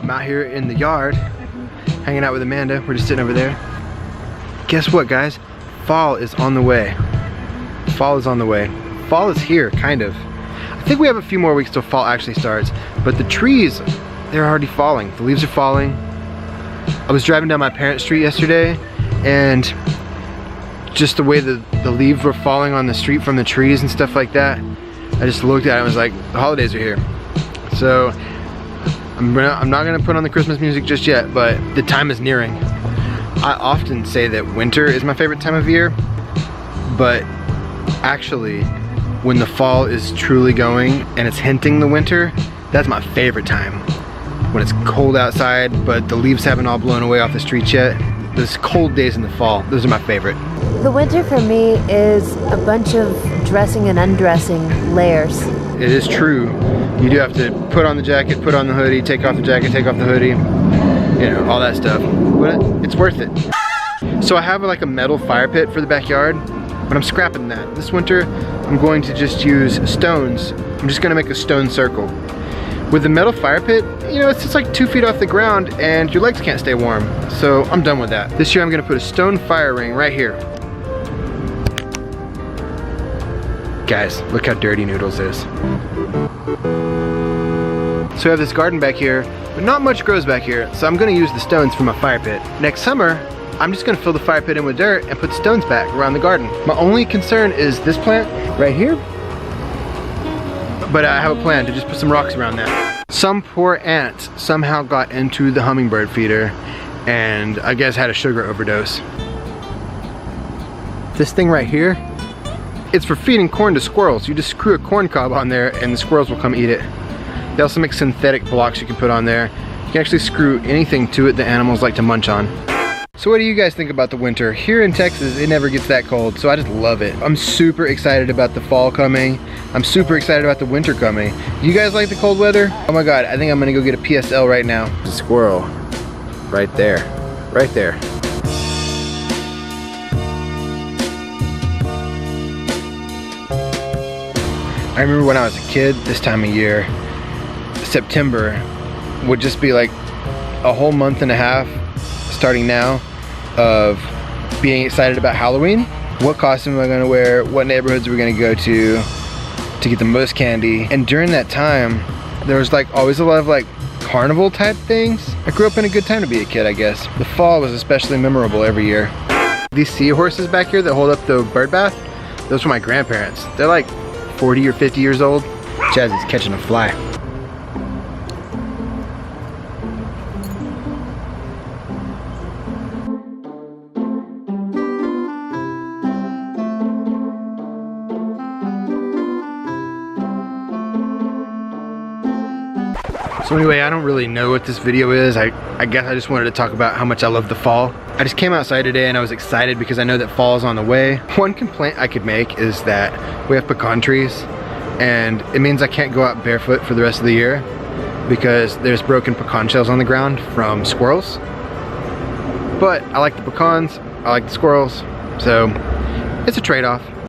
I'm out here in the yard, hanging out with Amanda. We're just sitting over there. Guess what, guys? Fall is on the way. Fall is on the way. Fall is here, kind of. I think we have a few more weeks till fall actually starts, but the trees, they're already falling. The leaves are falling. I was driving down my parents' street yesterday, and just the way the leaves were falling on the street from the trees and stuff like that, I just looked at it and was like, the holidays are here. So I'm not gonna put on the Christmas music just yet, but the time is nearing. I often say that winter is my favorite time of year, but actually when the fall is truly going and it's hinting the winter, that's my favorite time. When it's cold outside, but the leaves haven't all blown away off the streets yet. Those cold days in the fall, those are my favorite. The winter for me is a bunch of dressing and undressing layers. It is true. You do have to put on the jacket, put on the hoodie, take off the jacket, take off the hoodie, you know, all that stuff. But it's worth it. So I have like a metal fire pit for the backyard, but I'm scrapping that. This winter, I'm going to just use stones. I'm just gonna make a stone circle. With the metal fire pit, you know, it's just like 2 feet off the ground and your legs can't stay warm. So I'm done with that. This year I'm gonna put a stone fire ring right here. Guys, look how dirty Noodles is. So I have this garden back here, but not much grows back here, so I'm gonna use the stones for my fire pit. Next summer, I'm just gonna fill the fire pit in with dirt and put stones back around the garden. My only concern is this plant right here, but I have a plan to just put some rocks around that. Some poor ant somehow got into the hummingbird feeder and I guess had a sugar overdose. This thing right here, it's for feeding corn to squirrels. You just screw a corn cob on there and the squirrels will come eat it. They also make synthetic blocks you can put on there. You can actually screw anything to it that animals like to munch on. So what do you guys think about the winter? Here in Texas, it never gets that cold, so I just love it. I'm super excited about the fall coming. I'm super excited about the winter coming. You guys like the cold weather? Oh my God, I think I'm gonna go get a PSL right now. The squirrel, right there, right there. I remember when I was a kid, this time of year, September would just be like a whole month and a half, starting now, of being excited about Halloween. What costume am I gonna wear? What neighborhoods are we gonna go to get the most candy? And during that time, there was like always a lot of like carnival type things. I grew up in a good time to be a kid, I guess. The fall was especially memorable every year. These seahorses back here that hold up the bird bath, those were my grandparents. They're like 40 or 50 years old. Jazzy's catching a fly. So anyway, I don't really know what this video is. I guess I just wanted to talk about how much I love the fall. I just came outside today and I was excited because I know that fall is on the way. One complaint I could make is that we have pecan trees and it means I can't go out barefoot for the rest of the year because there's broken pecan shells on the ground from squirrels. But I like the pecans, I like the squirrels, so it's a trade-off.